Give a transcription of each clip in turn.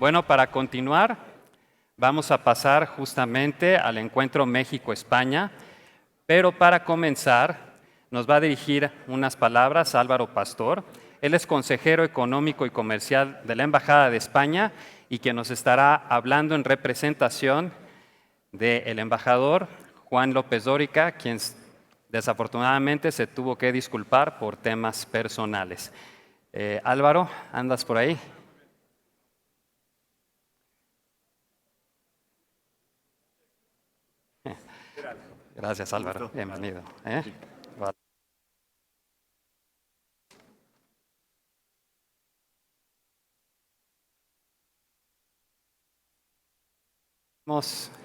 Bueno, para continuar, vamos a pasar justamente al encuentro México-España, pero para comenzar nos va a dirigir unas palabras Álvaro Pastor. Él es consejero económico y comercial de la Embajada de España y que nos estará hablando en representación del embajador Juan López Dóriga, quien desafortunadamente se tuvo que disculpar por temas personales. Álvaro, ¿andas por ahí? Gracias, Álvaro. Bienvenido. Sí. Vale.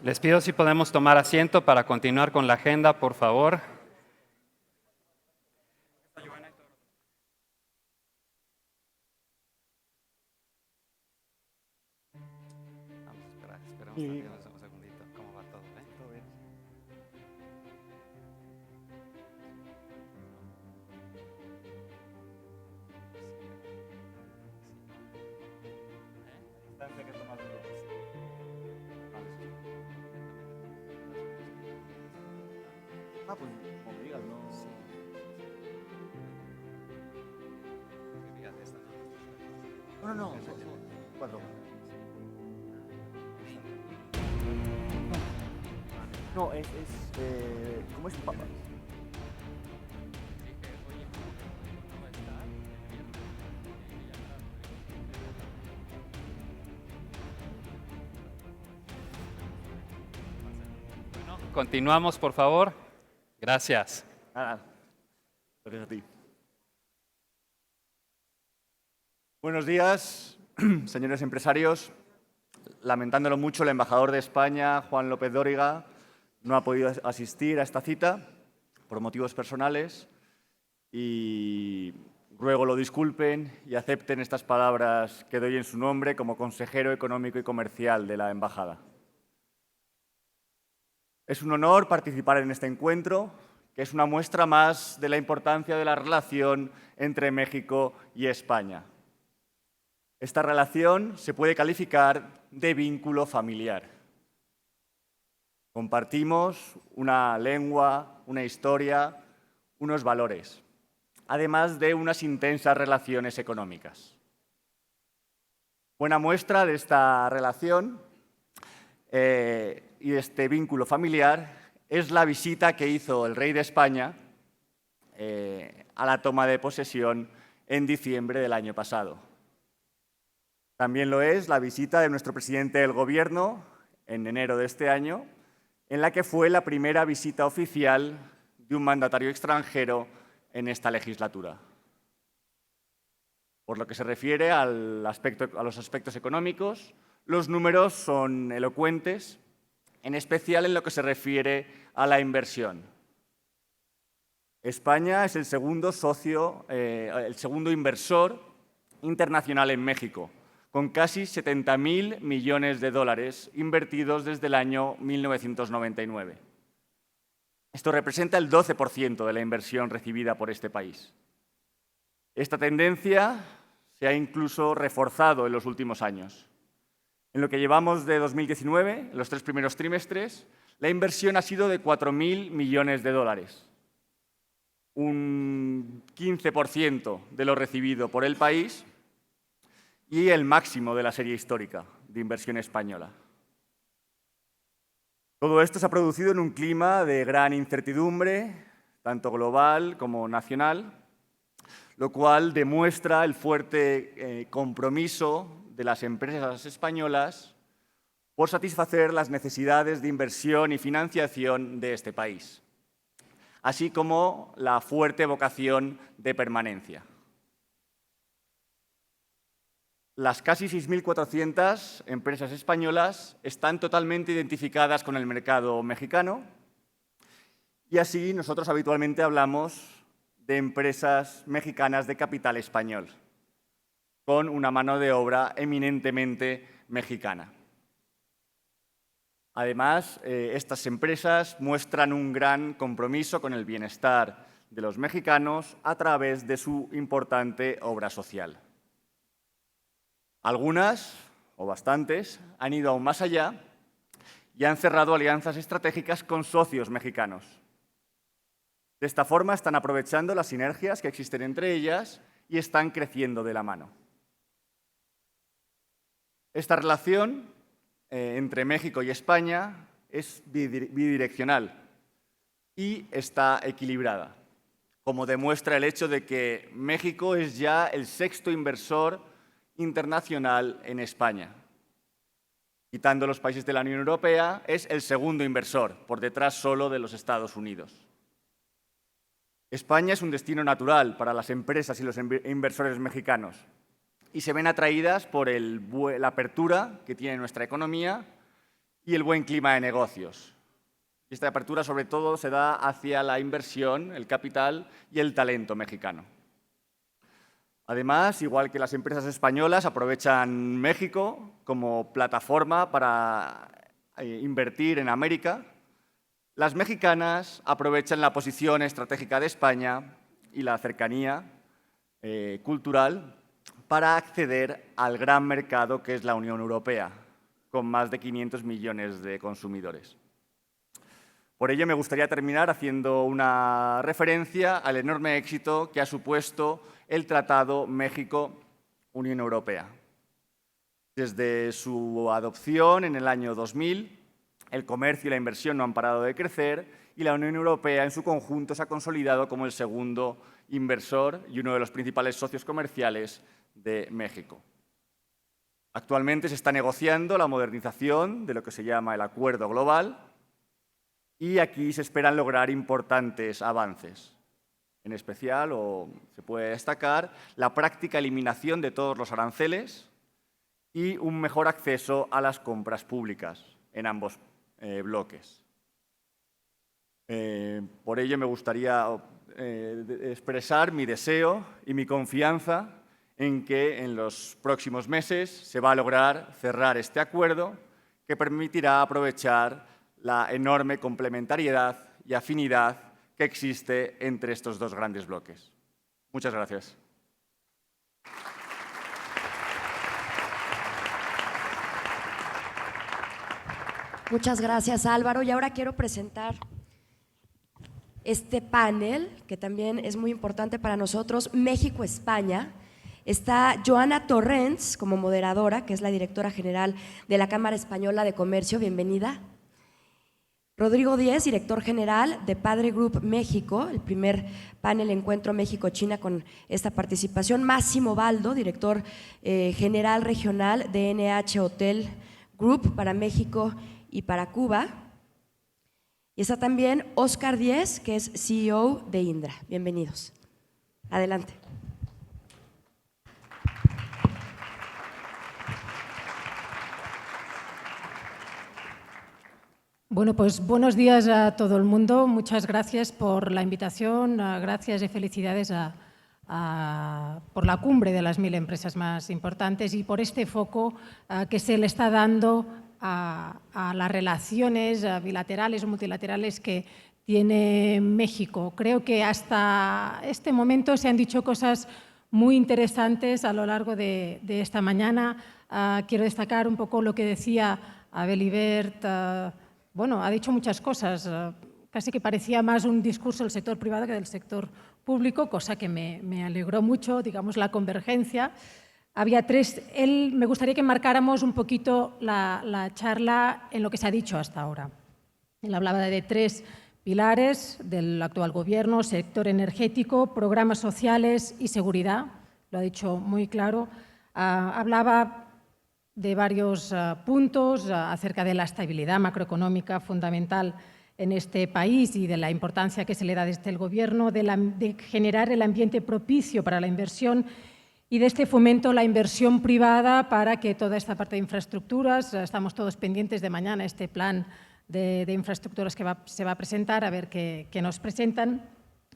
Les pido si podemos tomar asiento para continuar con la agenda, por favor. Esperemos un segundito. ¿Cómo va todo? ¿Todo bien? Ah, pues como me digas, no. No. Cuatro. No, ¿cómo es? Continuamos, por favor. Gracias. Gracias a ti. Buenos días, señores empresarios. Lamentándolo mucho, el embajador de España, Juan López Dóriga, no ha podido asistir a esta cita por motivos personales y ruego lo disculpen y acepten estas palabras que doy en su nombre como consejero económico y comercial de la embajada. Es un honor participar en este encuentro, que es una muestra más de la importancia de la relación entre México y España. Esta relación se puede calificar de vínculo familiar. Compartimos una lengua, una historia, unos valores, además de unas intensas relaciones económicas. Buena muestra de esta relación y de este vínculo familiar es la visita que hizo el rey de España a la toma de posesión en diciembre del año pasado. También lo es la visita de nuestro presidente del Gobierno en enero de este año, en la que fue la primera visita oficial de un mandatario extranjero en esta legislatura. Por lo que se refiere a los aspectos económicos, los números son elocuentes, en especial en lo que se refiere a la inversión. España es el segundo inversor internacional en México, con casi 70.000 millones de dólares invertidos desde el año 1999. Esto representa el 12% de la inversión recibida por este país. Esta tendencia se ha incluso reforzado en los últimos años. En lo que llevamos de 2019, en los 3 primeros trimestres, la inversión ha sido de 4.000 millones de dólares, un 15% de lo recibido por el país y el máximo de la serie histórica de inversión española. Todo esto se ha producido en un clima de gran incertidumbre, tanto global como nacional, lo cual demuestra el fuerte compromiso de las empresas españolas por satisfacer las necesidades de inversión y financiación de este país, así como la fuerte vocación de permanencia. Las casi 6.400 empresas españolas están totalmente identificadas con el mercado mexicano y así nosotros habitualmente hablamos de empresas mexicanas de capital español, con una mano de obra eminentemente mexicana. Además, estas empresas muestran un gran compromiso con el bienestar de los mexicanos a través de su importante obra social. Algunas o bastantes, han ido aún más allá y han cerrado alianzas estratégicas con socios mexicanos. De esta forma están aprovechando las sinergias que existen entre ellas y están creciendo de la mano. Esta relación entre México y España es bidireccional y está equilibrada, como demuestra el hecho de que México es ya el sexto inversor internacional en España. Quitando los países de la Unión Europea, es el segundo inversor, por detrás solo de los Estados Unidos. España es un destino natural para las empresas y los inversores mexicanos y se ven atraídas por la apertura que tiene nuestra economía y el buen clima de negocios. Esta apertura sobre todo se da hacia la inversión, el capital y el talento mexicano. Además, igual que las empresas españolas aprovechan México como plataforma para invertir en América, las mexicanas aprovechan la posición estratégica de España y la cercanía cultural para acceder al gran mercado que es la Unión Europea, con más de 500 millones de consumidores. Por ello, me gustaría terminar haciendo una referencia al enorme éxito que ha supuesto el Tratado México-Unión Europea. Desde su adopción en el año 2000, el comercio y la inversión no han parado de crecer y la Unión Europea en su conjunto se ha consolidado como el segundo inversor y uno de los principales socios comerciales de México. Actualmente se está negociando la modernización de lo que se llama el Acuerdo Global y aquí se esperan lograr importantes avances. En especial, o se puede destacar, la práctica eliminación de todos los aranceles y un mejor acceso a las compras públicas en ambos bloques. Por ello, me gustaría expresar mi deseo y mi confianza en que en los próximos meses se va a lograr cerrar este acuerdo que permitirá aprovechar la enorme complementariedad y afinidad que existe entre estos dos grandes bloques. Muchas gracias. Muchas gracias, Álvaro. Y ahora quiero presentar este panel, que también es muy importante para nosotros, México-España. Está Joana Torrents como moderadora, que es la directora general de la Cámara Española de Comercio. Bienvenida. Rodrigo Díez, director general de Padre Group México, el primer panel Encuentro México-China con esta participación. Máximo Baldo, director general regional de NH Hotel Group para México y para Cuba. Y está también Óscar Díez, que es CEO de Indra. Bienvenidos. Adelante. Bueno, pues buenos días a todo el mundo. Muchas gracias por la invitación, gracias y felicidades por la cumbre de las 1000 empresas más importantes y por este foco que se le está dando a las relaciones bilaterales o multilaterales que tiene México. Creo que hasta este momento se han dicho cosas muy interesantes a lo largo de esta mañana. Quiero destacar un poco lo que decía Abelibert. Bueno, ha dicho muchas cosas, casi que parecía más un discurso del sector privado que del sector público, cosa que me alegró mucho, digamos, la convergencia. Había tres, me gustaría que marcáramos un poquito la charla en lo que se ha dicho hasta ahora. Él hablaba de tres pilares del actual gobierno: sector energético, programas sociales y seguridad, lo ha dicho muy claro. Hablaba de varios puntos acerca de la estabilidad macroeconómica fundamental en este país y de la importancia que se le da desde el Gobierno, de generar el ambiente propicio para la inversión y de este fomento la inversión privada para que toda esta parte de infraestructuras, estamos todos pendientes de mañana este plan de infraestructuras que se va a presentar, a ver qué nos presentan,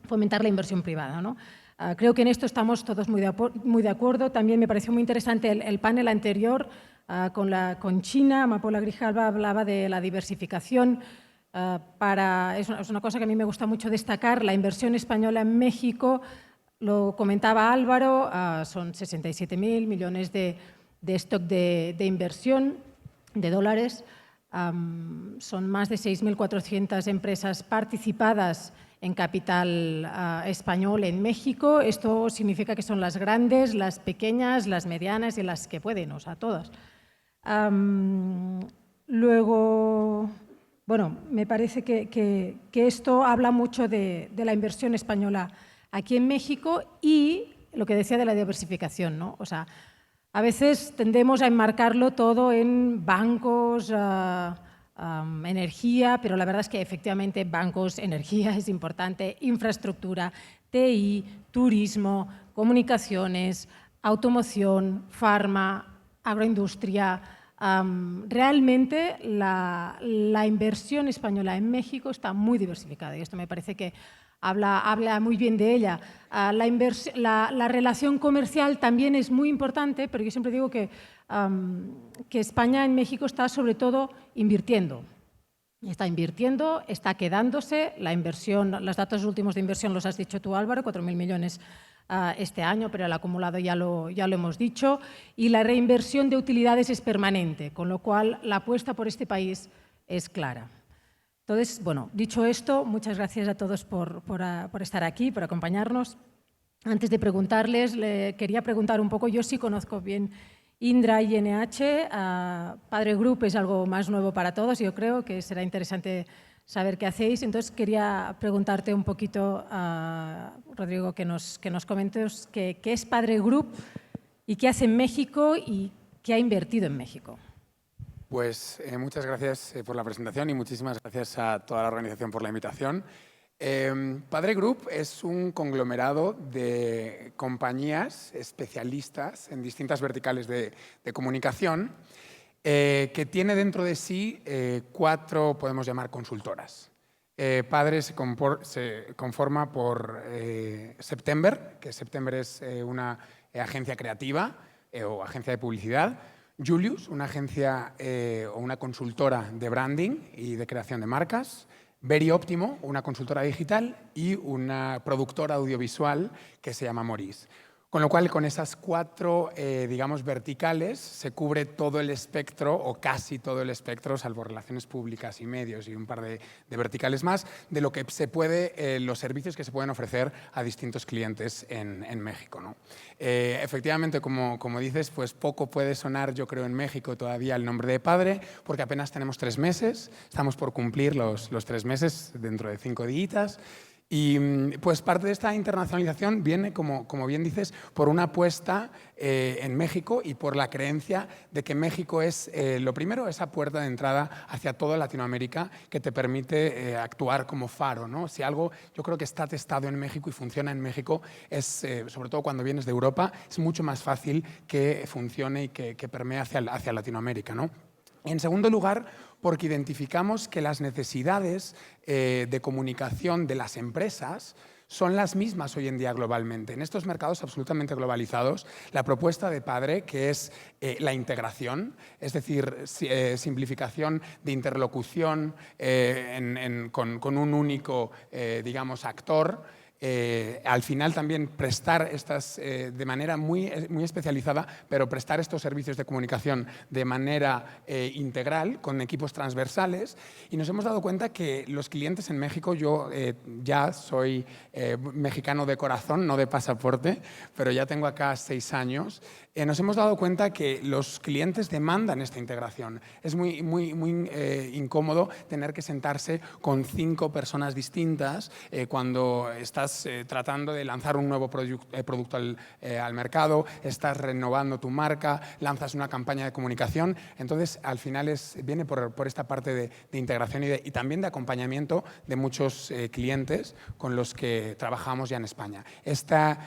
fomentar la inversión privada, ¿no? Creo que en esto estamos todos muy de acuerdo. También me pareció muy interesante el panel anterior con China. Amapola Grijalva hablaba de la diversificación. Es una cosa que a mí me gusta mucho destacar, la inversión española en México, lo comentaba Álvaro, son 67.000 millones de de stock de inversión de dólares. Son más de 6.400 empresas participadas en capital español en México. Esto significa que son las grandes, las pequeñas, las medianas y las que pueden, o sea, todas. Luego, bueno, me parece que esto habla mucho de la inversión española aquí en México y lo que decía de la diversificación, ¿no? O sea, a veces tendemos a enmarcarlo todo en bancos, energía, pero la verdad es que efectivamente bancos, energía es importante, infraestructura, TI, turismo, comunicaciones, automoción, farma, agroindustria. Realmente la inversión española en México está muy diversificada y esto me parece que habla muy bien de ella. La relación comercial también es muy importante, pero yo siempre digo que España en México está sobre todo invirtiendo. Está invirtiendo, está quedándose. La inversión, los datos últimos de inversión los has dicho tú, Álvaro, 4.000 millones este año, pero el acumulado ya lo hemos dicho. Y la reinversión de utilidades es permanente, con lo cual la apuesta por este país es clara. Entonces, bueno, dicho esto, muchas gracias a todos por estar aquí, por acompañarnos. Antes de preguntarles, le quería preguntar un poco, yo sí conozco bien Indra y NH, Padre Group es algo más nuevo para todos, yo creo que será interesante saber qué hacéis. Entonces, quería preguntarte un poquito, Rodrigo, que nos comentes qué es Padre Group y qué hace en México y qué ha invertido en México. Pues muchas gracias por la presentación y muchísimas gracias a toda la organización por la invitación. Padre Group es un conglomerado de compañías especialistas en distintas verticales de comunicación que tiene dentro de sí 4, podemos llamar, consultoras. Padre se conforma por September, que September es una agencia creativa o agencia de publicidad. Julius, una agencia o una consultora de branding y de creación de marcas. Very Optimo, una consultora digital, y una productora audiovisual que se llama Maurice. Con lo cual, con esas 4, digamos, verticales, se cubre todo el espectro, o casi todo el espectro, salvo relaciones públicas y medios y un par de verticales más, de lo que se puede, los servicios que se pueden ofrecer a distintos clientes en México, ¿no? Efectivamente, como dices, pues poco puede sonar, yo creo, en México todavía el nombre de Padre, porque apenas tenemos 3 meses, estamos por cumplir los 3 meses dentro de 5 días. Y pues parte de esta internacionalización viene, como bien dices, por una apuesta en México y por la creencia de que México es, lo primero, esa puerta de entrada hacia toda Latinoamérica que te permite actuar como faro, ¿no? Si algo yo creo que está testado en México y funciona en México, es, sobre todo cuando vienes de Europa, es mucho más fácil que funcione y que permee hacia Latinoamérica, ¿no? En segundo lugar, porque identificamos que las necesidades de comunicación de las empresas son las mismas hoy en día globalmente. En estos mercados absolutamente globalizados, la propuesta de Padre, que es la integración, es decir, simplificación de interlocución con un único, digamos, actor, al final también prestar estas, de manera muy especializada, pero prestar estos servicios de comunicación de manera integral, con equipos transversales. Y nos hemos dado cuenta que los clientes en México, yo ya soy mexicano de corazón, no de pasaporte, pero ya tengo acá 6 años, nos hemos dado cuenta que los clientes demandan esta integración. Es muy incómodo tener que sentarse con 5 personas distintas cuando estás tratando de lanzar un nuevo producto al mercado, estás renovando tu marca, lanzas una campaña de comunicación. Entonces, al final viene por esta parte de integración y también de acompañamiento de muchos clientes con los que trabajamos ya en España. Esta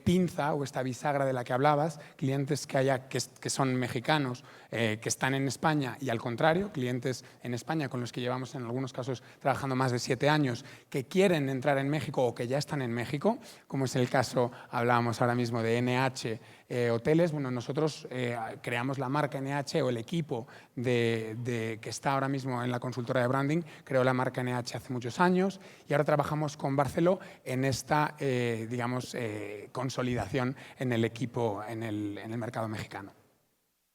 pinza o esta bisagra de la que hablabas, clientes que son mexicanos, que están en España, y al contrario, clientes en España con los que llevamos en algunos casos trabajando más de 7 años, que quieren entrar en México o que ya están en México, como es el caso, hablábamos ahora mismo de NH Hoteles. Bueno, nosotros creamos la marca NH, o el equipo que está ahora mismo en la consultora de branding, creó la marca NH hace muchos años, y ahora trabajamos con Barceló en esta, digamos, consolidación en el equipo, en el mercado mexicano.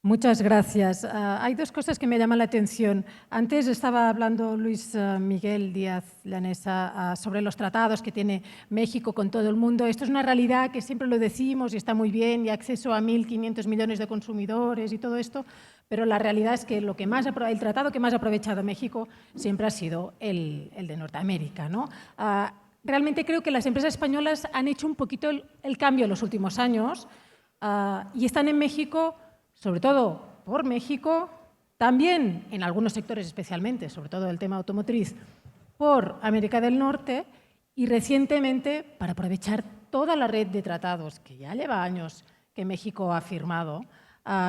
Muchas gracias. Hay dos cosas que me llaman la atención. Antes estaba hablando Luis Miguel Díaz Llanesa sobre los tratados que tiene México con todo el mundo. Esto es una realidad que siempre lo decimos y está muy bien, y acceso a 1.500 millones de consumidores y todo esto, pero la realidad es que el tratado que más ha aprovechado México siempre ha sido el de Norteamérica, ¿no? Realmente creo que las empresas españolas han hecho un poquito el cambio en los últimos años y están en México, sobre todo por México, también en algunos sectores especialmente, sobre todo el tema automotriz, por América del Norte y recientemente para aprovechar toda la red de tratados que ya lleva años que México ha firmado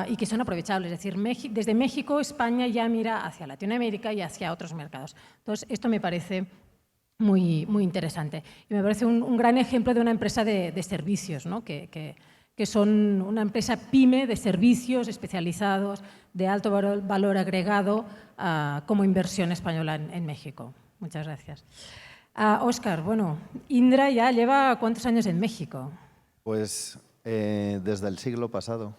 y que son aprovechables. Es decir, desde México, España ya mira hacia Latinoamérica y hacia otros mercados. Entonces, esto me parece muy, muy interesante. Y me parece un gran ejemplo de una empresa de servicios, ¿no? que son una empresa pyme de servicios especializados de alto valor agregado como inversión española en México. Muchas gracias. Óscar, bueno, Indra ya lleva ¿cuántos años en México? Pues desde el siglo pasado.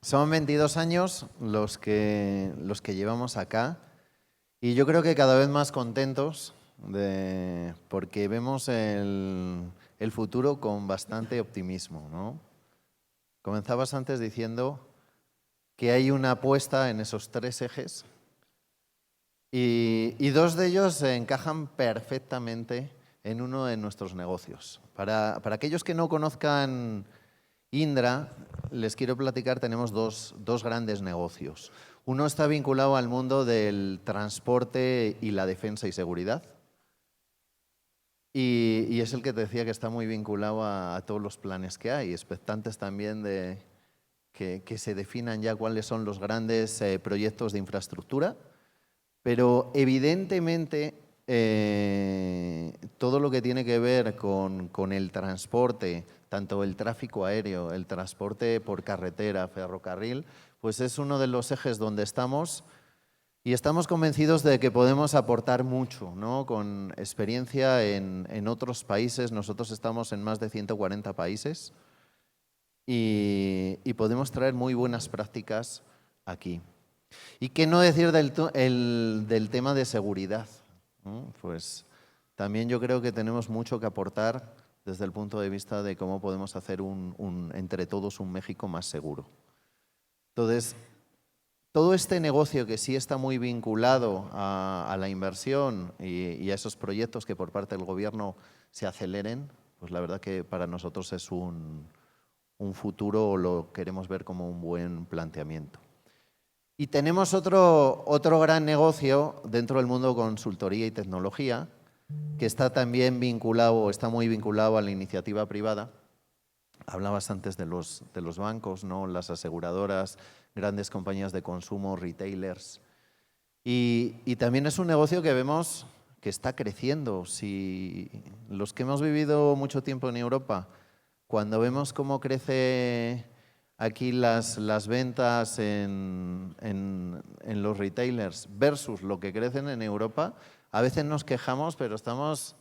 Son 22 años los que llevamos acá y yo creo que cada vez más contentos porque vemos el futuro con bastante optimismo, ¿no? Comenzabas antes diciendo que hay una apuesta en esos 3 ejes y 2 de ellos se encajan perfectamente en uno de nuestros negocios. Para aquellos que no conozcan Indra, les quiero platicar, tenemos dos grandes negocios. Uno está vinculado al mundo del transporte y la defensa y seguridad. Y es el que te decía que está muy vinculado a todos los planes que hay, expectantes también de que se definan ya cuáles son los grandes proyectos de infraestructura, pero evidentemente todo lo que tiene que ver con el transporte, tanto el tráfico aéreo, el transporte por carretera, ferrocarril, pues es uno de los ejes donde estamos. Y estamos convencidos de que podemos aportar mucho, ¿no? Con experiencia en otros países. Nosotros estamos en más de 140 países y podemos traer muy buenas prácticas aquí. ¿Y qué no decir del tema de seguridad? ¿No? Pues también yo creo que tenemos mucho que aportar desde el punto de vista de cómo podemos hacer entre todos un México más seguro. Entonces, todo este negocio que sí está muy vinculado a la inversión y a esos proyectos que por parte del gobierno se aceleren, pues la verdad que para nosotros es un futuro, o lo queremos ver como un buen planteamiento. Y tenemos otro gran negocio dentro del mundo de consultoría y tecnología, que está también vinculado, está muy vinculado a la iniciativa privada. Hablabas antes de los bancos, ¿no? Las aseguradoras, grandes compañías de consumo, retailers. Y también es un negocio que vemos que está creciendo. Si los que hemos vivido mucho tiempo en Europa, cuando vemos cómo crece aquí las ventas en los retailers versus lo que crecen en Europa, a veces nos quejamos, pero estamos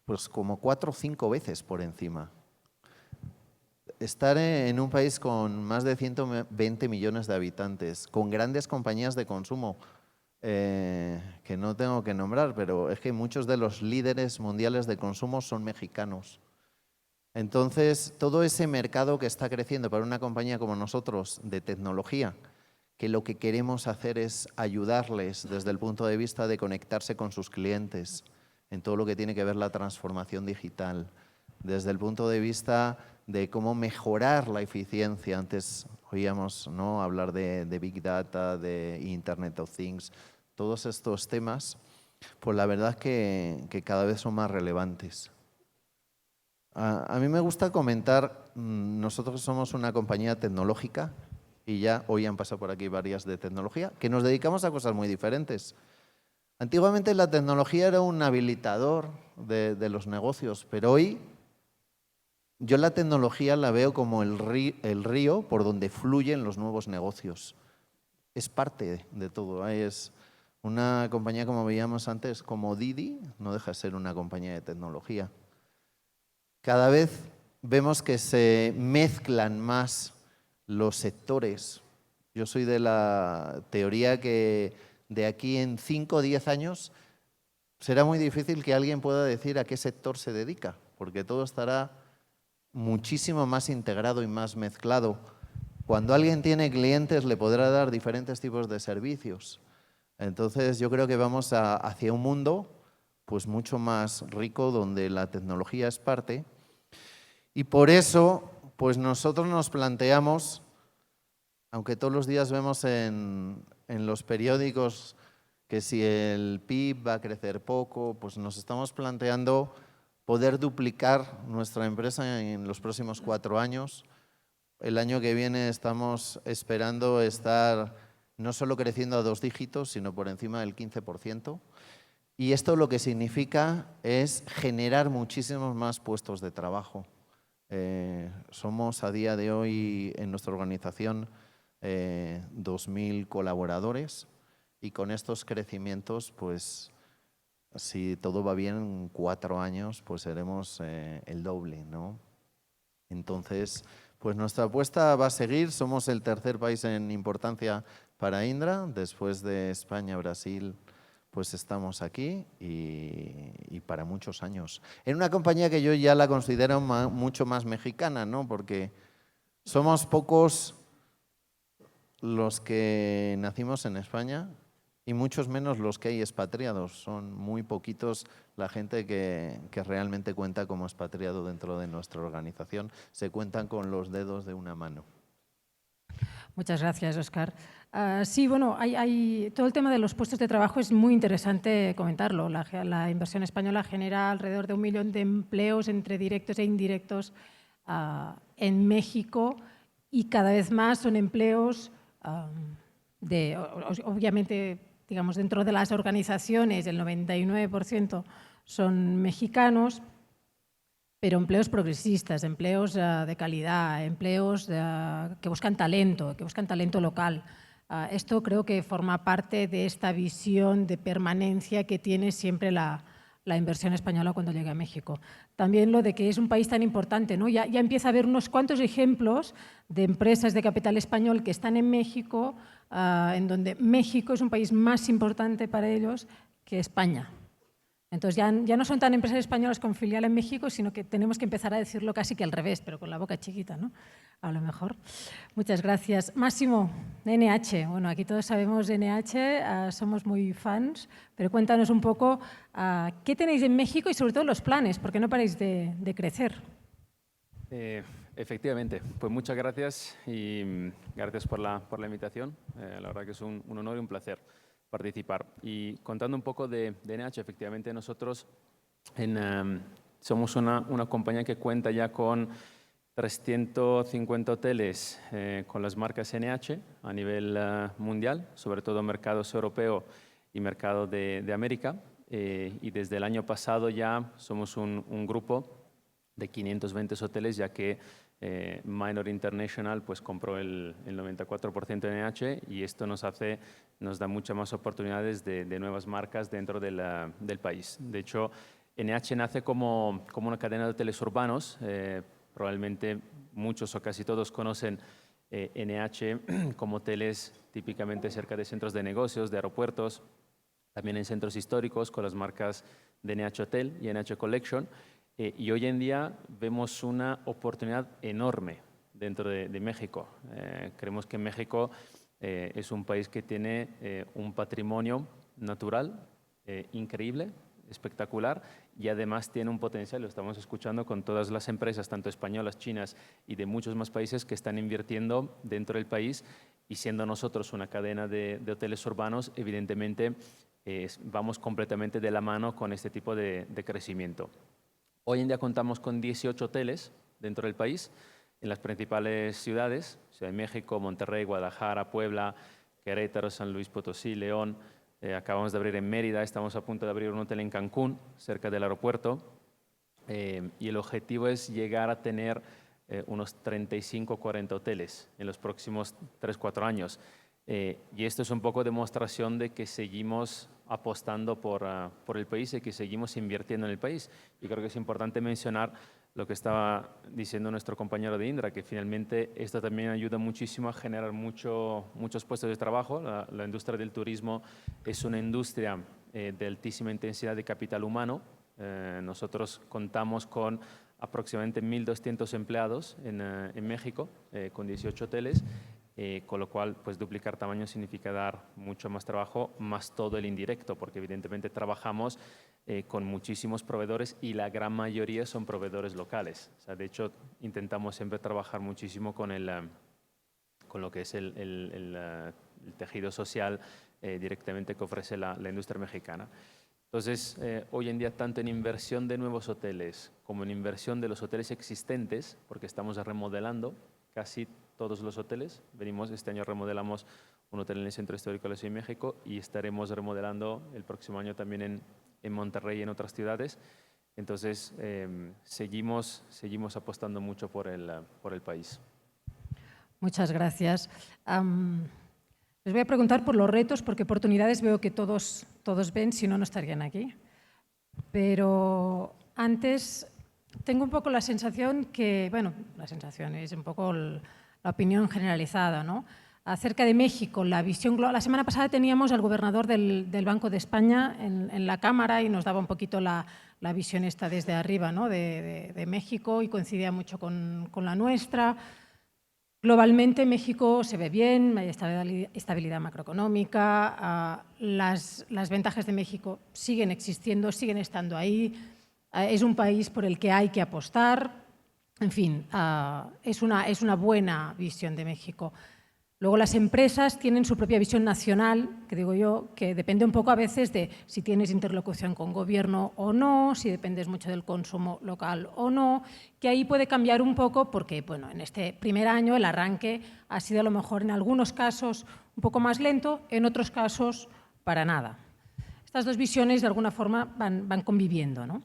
pues como 4 o 5 veces por encima. Estar en un país con más de 120 millones de habitantes, con grandes compañías de consumo, que no tengo que nombrar, pero es que muchos de los líderes mundiales de consumo son mexicanos. Entonces, todo ese mercado que está creciendo para una compañía como nosotros de tecnología, que lo que queremos hacer es ayudarles desde el punto de vista de conectarse con sus clientes, en todo lo que tiene que ver la transformación digital, desde el punto de vista de cómo mejorar la eficiencia. Antes oíamos, ¿no?, hablar de Big Data, de Internet of Things, todos estos temas, pues la verdad es que cada vez son más relevantes. A mí me gusta comentar, nosotros somos una compañía tecnológica y ya hoy han pasado por aquí varias de tecnología, que nos dedicamos a cosas muy diferentes. Antiguamente la tecnología era un habilitador de los negocios, pero hoy yo la tecnología la veo como el río por donde fluyen los nuevos negocios. Es parte de todo. Es una compañía, como veíamos antes, como Didi, no deja de ser una compañía de tecnología. Cada vez vemos que se mezclan más los sectores. Yo soy de la teoría que de aquí en 5 o 10 años será muy difícil que alguien pueda decir a qué sector se dedica, porque todo estará muchísimo más integrado y más mezclado. Cuando alguien tiene clientes le podrá dar diferentes tipos de servicios. Entonces yo creo que vamos hacia un mundo pues mucho más rico donde la tecnología es parte. Y por eso pues nosotros nos planteamos, aunque todos los días vemos en los periódicos que si el PIB va a crecer poco, pues nos estamos planteando poder duplicar nuestra empresa en los próximos 4 años. El año que viene estamos esperando estar no solo creciendo a 2 dígitos, sino por encima del 15%. Y esto lo que significa es generar muchísimos más puestos de trabajo. Somos a día de hoy en nuestra organización 2.000 colaboradores y con estos crecimientos, pues si todo va bien, en 4 años pues seremos el doble, ¿no? Entonces, pues nuestra apuesta va a seguir. Somos el tercer país en importancia para Indra. Después de España, Brasil, pues estamos aquí y para muchos años. En una compañía que yo ya la considero mucho más mexicana, ¿no? Porque somos pocos los que nacimos en España y muchos menos los que hay expatriados. Son muy poquitos la gente que realmente cuenta como expatriado dentro de nuestra organización. Se cuentan con los dedos de una mano. Muchas gracias, Óscar. Sí, bueno, todo el tema de los puestos de trabajo es muy interesante comentarlo. La inversión española genera alrededor de 1 millón de empleos entre directos e indirectos en México y cada vez más son empleos obviamente, digamos, dentro de las organizaciones, el 99% son mexicanos, pero empleos progresistas, empleos de calidad, empleos que buscan talento local. Esto creo que forma parte de esta visión de permanencia que tiene siempre la inversión española cuando llega a México. También lo de que es un país tan importante, ¿no? Ya empieza a haber unos cuantos ejemplos de empresas de capital español que están en México, en donde México es un país más importante para ellos que España. Entonces ya no son tan empresas españolas con filial en México, sino que tenemos que empezar a decirlo casi que al revés, pero con la boca chiquita, ¿no? A lo mejor. Muchas gracias. Máximo, NH. Bueno, aquí todos sabemos de NH, somos muy fans, pero cuéntanos un poco qué tenéis en México y sobre todo los planes, porque no paráis de crecer. Efectivamente, pues muchas gracias y gracias por la invitación. La verdad que es un honor y un placer participar. Y contando un poco de NH, efectivamente nosotros somos una compañía que cuenta ya con 350 hoteles con las marcas NH a nivel mundial, sobre todo mercados europeo y mercado de América. Y desde el año pasado ya somos un grupo de 520 hoteles, ya que Minor International pues compró el 94% de NH y esto nos da muchas más oportunidades de nuevas marcas dentro del país. De hecho, NH nace como una cadena de hoteles urbanos. Probablemente muchos o casi todos conocen NH como hoteles típicamente cerca de centros de negocios, de aeropuertos, también en centros históricos con las marcas de NH Hotel y NH Collection. Y hoy en día vemos una oportunidad enorme dentro de México. Creemos que México es un país que tiene un patrimonio natural increíble, espectacular, y además tiene un potencial, lo estamos escuchando con todas las empresas, tanto españolas, chinas y de muchos más países que están invirtiendo dentro del país, y siendo nosotros una cadena de hoteles urbanos, evidentemente vamos completamente de la mano con este tipo de crecimiento. Hoy en día contamos con 18 hoteles dentro del país, en las principales ciudades, Ciudad de México, Monterrey, Guadalajara, Puebla, Querétaro, San Luis Potosí, León. Acabamos de abrir en Mérida, estamos a punto de abrir un hotel en Cancún, cerca del aeropuerto. Y el objetivo es llegar a tener unos 35 o 40 hoteles en los próximos 3-4 años. Y esto es un poco demostración de que seguimos apostando por el país y que seguimos invirtiendo en el país. Y creo que es importante mencionar lo que estaba diciendo nuestro compañero de Indra, que finalmente esto también ayuda muchísimo a generar muchos puestos de trabajo. La industria del turismo es una industria de altísima intensidad de capital humano. Nosotros contamos con aproximadamente 1.200 empleados en México, con 18 hoteles, con lo cual pues duplicar tamaño significa dar mucho más trabajo, más todo el indirecto, porque evidentemente trabajamos con muchísimos proveedores y la gran mayoría son proveedores locales. O sea, de hecho, intentamos siempre trabajar muchísimo con lo que es el tejido social directamente que ofrece la industria mexicana. Entonces, hoy en día, tanto en inversión de nuevos hoteles como en inversión de los hoteles existentes, porque estamos remodelando casi todos los hoteles. Este año remodelamos un hotel en el Centro Histórico de la Ciudad de México y estaremos remodelando el próximo año también en Monterrey y en otras ciudades. Entonces, seguimos apostando mucho por el país. Muchas gracias. Les voy a preguntar por los retos, porque oportunidades veo que todos ven, si no, no estarían aquí. Pero antes tengo un poco la sensación que, bueno, la sensación es un poco la opinión generalizada, ¿no? Acerca de México, la visión global. La semana pasada teníamos al gobernador del Banco de España en la Cámara y nos daba un poquito la visión esta desde arriba, ¿no? de México, y coincidía mucho con la nuestra. Globalmente México se ve bien, hay estabilidad macroeconómica, las ventajas de México siguen existiendo, siguen estando ahí, es un país por el que hay que apostar, en fin, es una buena visión de México. Luego las empresas tienen su propia visión nacional, que digo yo, que depende un poco a veces de si tienes interlocución con gobierno o no, si dependes mucho del consumo local o no, que ahí puede cambiar un poco porque, bueno, en este primer año el arranque ha sido a lo mejor en algunos casos un poco más lento, en otros casos para nada. Estas dos visiones de alguna forma van conviviendo, ¿no?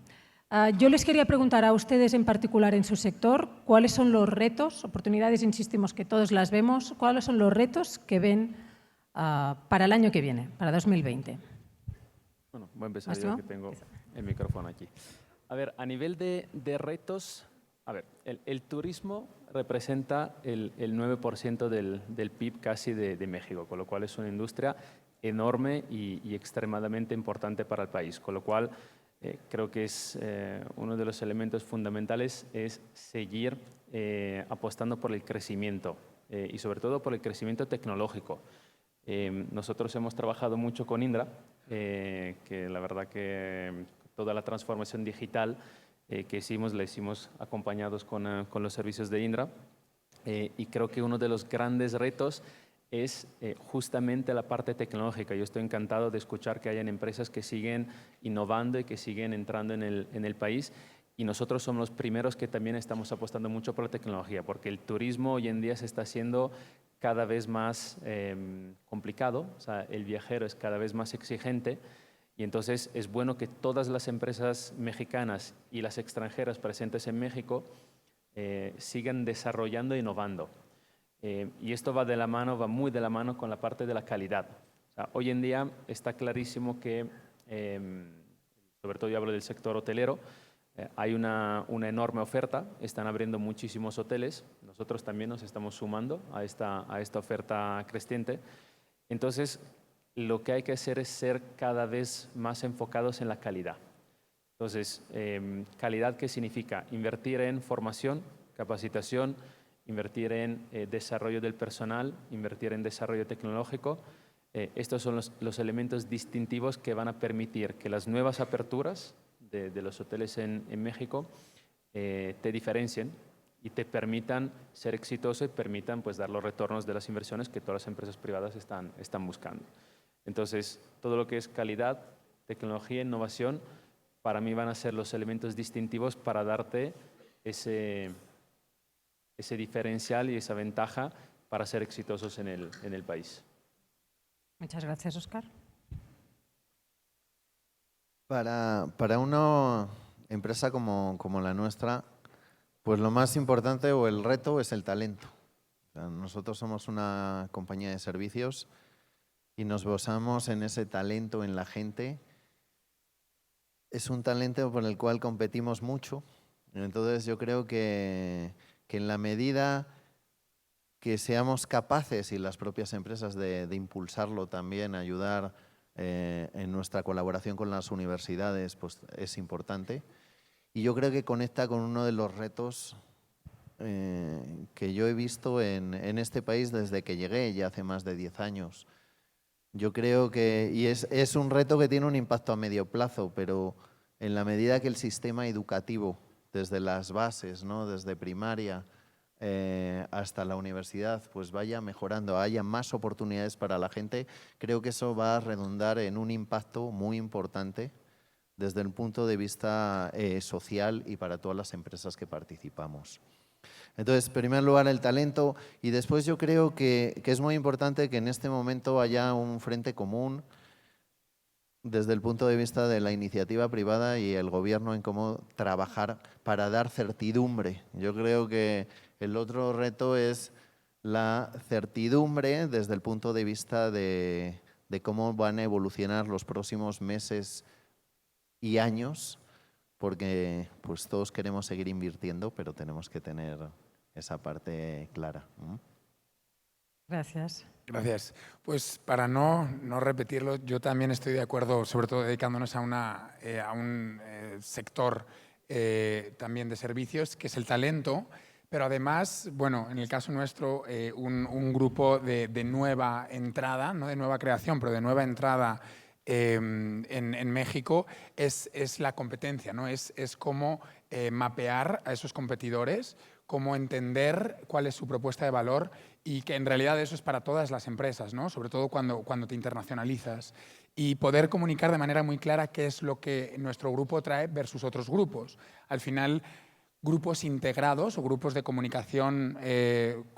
Yo les quería preguntar a ustedes en particular en su sector cuáles son los retos, oportunidades, insistimos que todos las vemos, cuáles son los retos que ven para el año que viene, para 2020. Bueno, voy a empezar yo que tengo el micrófono aquí. A ver, a nivel de retos, a ver, el turismo representa el 9% del PIB casi de México, con lo cual es una industria enorme y extremadamente importante para el país, con lo cual creo que es uno de los elementos fundamentales es seguir apostando por el crecimiento y sobre todo por el crecimiento tecnológico. Nosotros hemos trabajado mucho con Indra, que la verdad que toda la transformación digital que hicimos la hicimos acompañados con los servicios de Indra y creo que uno de los grandes retos es justamente la parte tecnológica. Yo estoy encantado de escuchar que hayan empresas que siguen innovando y que siguen entrando en el país y nosotros somos los primeros que también estamos apostando mucho por la tecnología porque el turismo hoy en día se está haciendo cada vez más complicado, o sea, el viajero es cada vez más exigente y entonces es bueno que todas las empresas mexicanas y las extranjeras presentes en México sigan desarrollando e innovando. Y esto va muy de la mano con la parte de la calidad. O sea, hoy en día está clarísimo que, sobre todo yo hablo del sector hotelero, hay una enorme oferta, están abriendo muchísimos hoteles, nosotros también nos estamos sumando a esta oferta creciente. Entonces, lo que hay que hacer es ser cada vez más enfocados en la calidad. Entonces, calidad, ¿qué significa? Invertir en formación, capacitación, invertir en desarrollo del personal, invertir en desarrollo tecnológico. Estos son los elementos distintivos que van a permitir que las nuevas aperturas de los hoteles en México te diferencien y te permitan ser exitoso y permitan pues, dar los retornos de las inversiones que todas las empresas privadas están buscando. Entonces, todo lo que es calidad, tecnología, innovación, para mí van a ser los elementos distintivos para darte ese diferencial y esa ventaja para ser exitosos en el país. Muchas gracias, Óscar. Para una empresa como la nuestra, pues lo más importante o el reto es el talento. O sea, nosotros somos una compañía de servicios y nos basamos en ese talento, en la gente. Es un talento por el cual competimos mucho. Entonces yo creo que en la medida que seamos capaces, y las propias empresas, de impulsarlo también, ayudar en nuestra colaboración con las universidades, pues es importante. Y yo creo que conecta con uno de los retos que yo he visto en este país desde que llegué, ya hace más de 10 años. Yo creo que, y es un reto que tiene un impacto a medio plazo, pero en la medida que el sistema educativo, desde las bases, ¿no?, desde primaria hasta la universidad, pues vaya mejorando, haya más oportunidades para la gente, creo que eso va a redundar en un impacto muy importante desde el punto de vista social y para todas las empresas que participamos. Entonces, en primer lugar, el talento, y después yo creo que es muy importante que en este momento haya un frente común desde el punto de vista de la iniciativa privada y el gobierno en cómo trabajar para dar certidumbre. Yo creo que el otro reto es la certidumbre desde el punto de vista de cómo van a evolucionar los próximos meses y años, porque pues todos queremos seguir invirtiendo, pero tenemos que tener esa parte clara. Gracias. Gracias. Pues para no repetirlo, yo también estoy de acuerdo, sobre todo dedicándonos a un sector también de servicios, que es el talento, pero además, bueno, en el caso nuestro, un grupo de nueva entrada, no de nueva creación, pero de nueva entrada en México es la competencia, ¿no? Es cómo mapear a esos competidores, cómo entender cuál es su propuesta de valor, y que en realidad eso es para todas las empresas, ¿no? Sobre todo cuando te internacionalizas, y poder comunicar de manera muy clara qué es lo que nuestro grupo trae versus otros grupos. Al final, grupos integrados o grupos de comunicación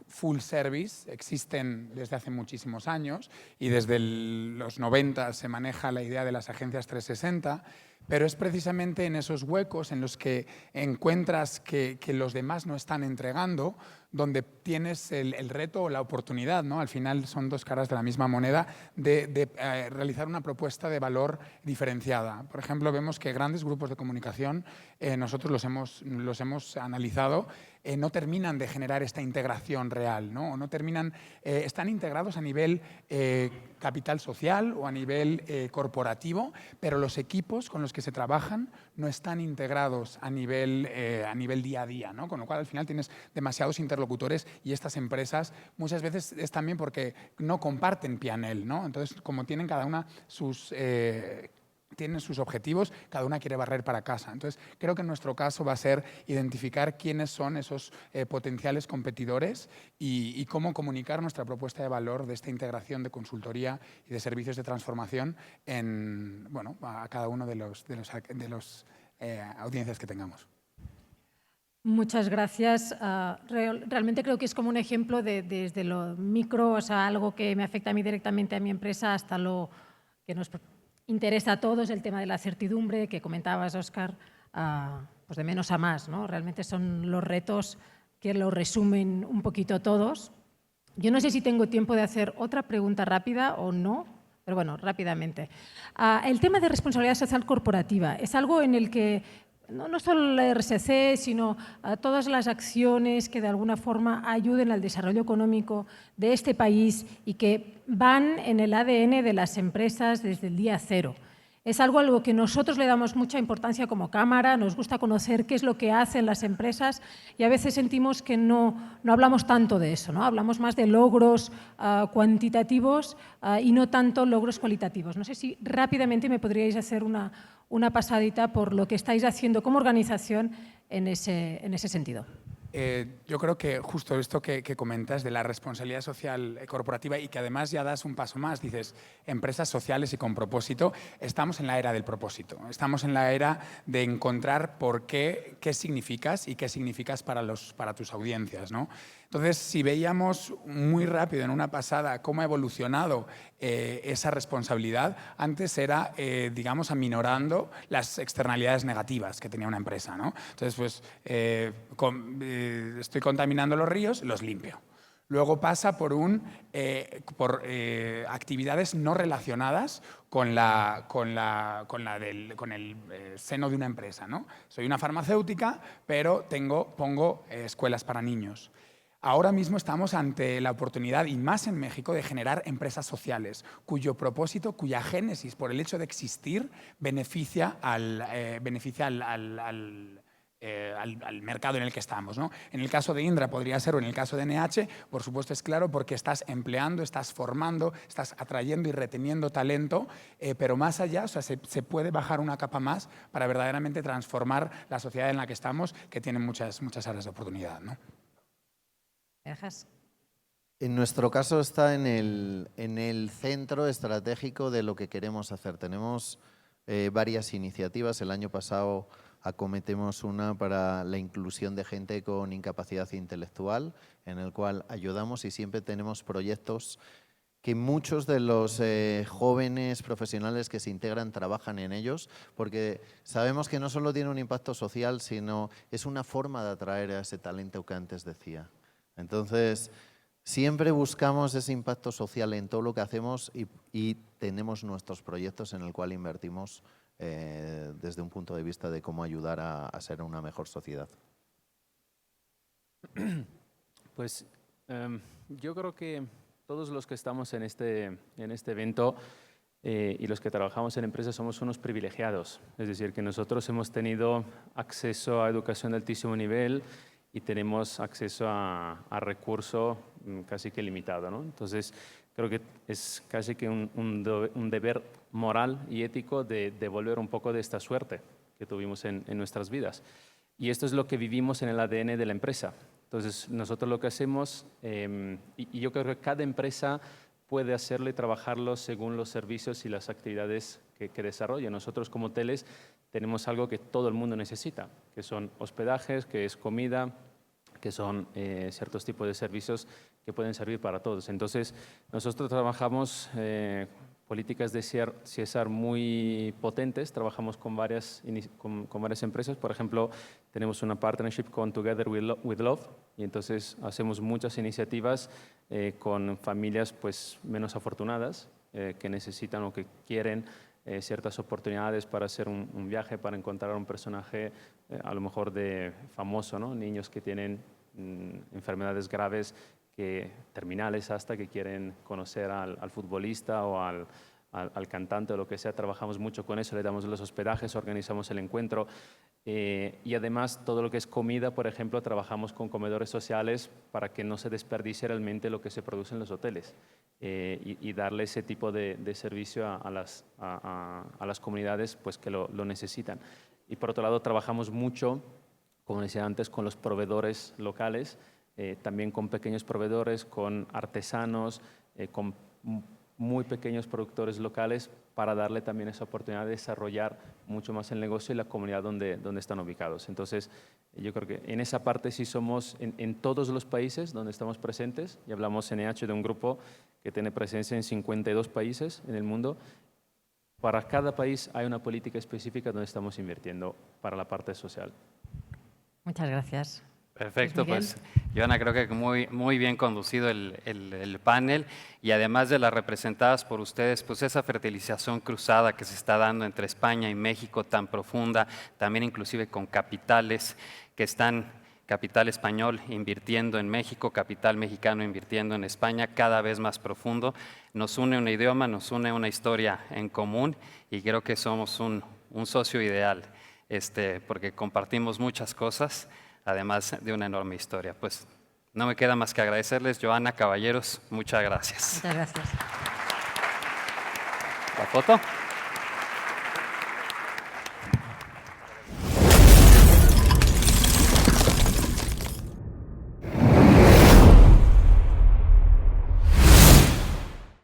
full service existen desde hace muchísimos años, y desde los 90 se maneja la idea de las agencias 360, pero es precisamente en esos huecos en los que encuentras que los demás no están entregando, donde tienes el reto o la oportunidad, ¿no? Al final son dos caras de la misma moneda, de realizar una propuesta de valor diferenciada. Por ejemplo, vemos que grandes grupos de comunicación, nosotros los hemos analizado, no terminan de generar esta integración real, ¿no? No terminan, están integrados a nivel capital social o a nivel corporativo, pero los equipos con los que se trabajan no están integrados a nivel día a día, ¿no? Con lo cual al final tienes demasiados interlocutores, y estas empresas muchas veces es también porque no comparten P&L, ¿no? Entonces, como tienen cada una tienen sus objetivos, cada una quiere barrer para casa. Entonces, creo que en nuestro caso va a ser identificar quiénes son esos potenciales competidores y cómo comunicar nuestra propuesta de valor de esta integración de consultoría y de servicios de transformación a cada uno de los audiencias que tengamos. Muchas gracias. Realmente creo que es como un ejemplo desde lo micro, o sea, algo que me afecta a mí directamente, a mi empresa, hasta lo que nos interesa a todos, el tema de la certidumbre que comentabas, Óscar, pues de menos a más, ¿no? Realmente son los retos que lo resumen un poquito todos. Yo no sé si tengo tiempo de hacer otra pregunta rápida o no, pero bueno, rápidamente. El tema de responsabilidad social corporativa es algo en el que no solo la RSC, sino todas las acciones que de alguna forma ayuden al desarrollo económico de este país y que van en el ADN de las empresas desde el día cero. Es algo a lo que nosotros le damos mucha importancia como Cámara, nos gusta conocer qué es lo que hacen las empresas, y a veces sentimos que no hablamos tanto de eso, ¿no? Hablamos más de logros cuantitativos y no tanto logros cualitativos. No sé si rápidamente me podríais hacer una pasadita por lo que estáis haciendo como organización en ese sentido. Yo creo que justo esto que comentas de la responsabilidad social corporativa, y que además ya das un paso más, dices empresas sociales y con propósito, estamos en la era del propósito, estamos en la era de encontrar qué significas y qué significas para tus audiencias, ¿no? Entonces, si veíamos muy rápido en una pasada cómo ha evolucionado esa responsabilidad, antes era, digamos, aminorando las externalidades negativas que tenía una empresa, ¿no? Entonces, pues, estoy contaminando los ríos, los limpio. Luego pasa por actividades no relacionadas con el seno de una empresa, ¿no? Soy una farmacéutica, pero pongo escuelas para niños. Ahora mismo estamos ante la oportunidad, y más en México, de generar empresas sociales, cuyo propósito, cuya génesis, por el hecho de existir, beneficia al mercado en el que estamos, ¿no? En el caso de Indra podría ser, o en el caso de NH, por supuesto es claro, porque estás empleando, estás formando, estás atrayendo y reteniendo talento, pero más allá, o sea, se puede bajar una capa más para verdaderamente transformar la sociedad en la que estamos, que tiene muchas áreas de oportunidad, ¿no? ¿Me dejas? En nuestro caso está en el centro estratégico de lo que queremos hacer. Tenemos varias iniciativas. El año pasado acometemos una para la inclusión de gente con incapacidad intelectual, en el cual ayudamos, y siempre tenemos proyectos que muchos de los jóvenes profesionales que se integran trabajan en ellos, porque sabemos que no solo tiene un impacto social, sino es una forma de atraer a ese talento que antes decía. Entonces, siempre buscamos ese impacto social en todo lo que hacemos y tenemos nuestros proyectos en el cual invertimos desde un punto de vista de cómo ayudar a ser una mejor sociedad. Pues yo creo que todos los que estamos en este evento y los que trabajamos en empresas somos unos privilegiados. Es decir, que nosotros hemos tenido acceso a educación de altísimo nivel y tenemos acceso a recurso casi que limitado, ¿no? Entonces, creo que es casi que un deber moral y ético de devolver un poco de esta suerte que tuvimos en nuestras vidas. Y esto es lo que vivimos en el ADN de la empresa. Entonces, nosotros lo que hacemos, y yo creo que cada empresa puede hacerlo y trabajarlo según los servicios y las actividades que desarrolla. Nosotros como hoteles tenemos algo que todo el mundo necesita, que son hospedajes, que es comida, que son ciertos tipos de servicios que pueden servir para todos. Entonces, nosotros trabajamos políticas de CSR muy potentes, trabajamos con varias empresas. Por ejemplo, tenemos una partnership con Together with Love, y entonces hacemos muchas iniciativas con familias pues, menos afortunadas que necesitan o que quieren ciertas oportunidades para hacer un viaje, para encontrar un personaje a lo mejor famoso, ¿no? Niños que tienen enfermedades graves, terminales hasta, que quieren conocer al futbolista o al cantante o lo que sea. Trabajamos mucho con eso, le damos los hospedajes, organizamos el encuentro y además todo lo que es comida, por ejemplo, trabajamos con comedores sociales para que no se desperdicie realmente lo que se produce en los hoteles. Y darle ese tipo de servicio a las comunidades pues, que lo necesitan. Y por otro lado, trabajamos mucho, como decía antes, con los proveedores locales, también con pequeños proveedores, con artesanos, con muy pequeños productores locales, para darle también esa oportunidad de desarrollar mucho más el negocio y la comunidad donde están ubicados. Entonces, yo creo que en esa parte sí somos en todos los países donde estamos presentes, y hablamos NH de un grupo que tiene presencia en 52 países en el mundo. Para cada país hay una política específica donde estamos invirtiendo para la parte social. Muchas gracias. Perfecto, pues Joana, creo que muy bien conducido el panel, y además de las representadas por ustedes, pues esa fertilización cruzada que se está dando entre España y México tan profunda, también inclusive con capitales que están, capital español invirtiendo en México, capital mexicano invirtiendo en España, cada vez más profundo. Nos une un idioma, nos une una historia en común, y creo que somos un socio ideal, porque compartimos muchas cosas, además de una enorme historia. Pues no me queda más que agradecerles. Joana, caballeros, muchas gracias. Muchas gracias. ¿La foto?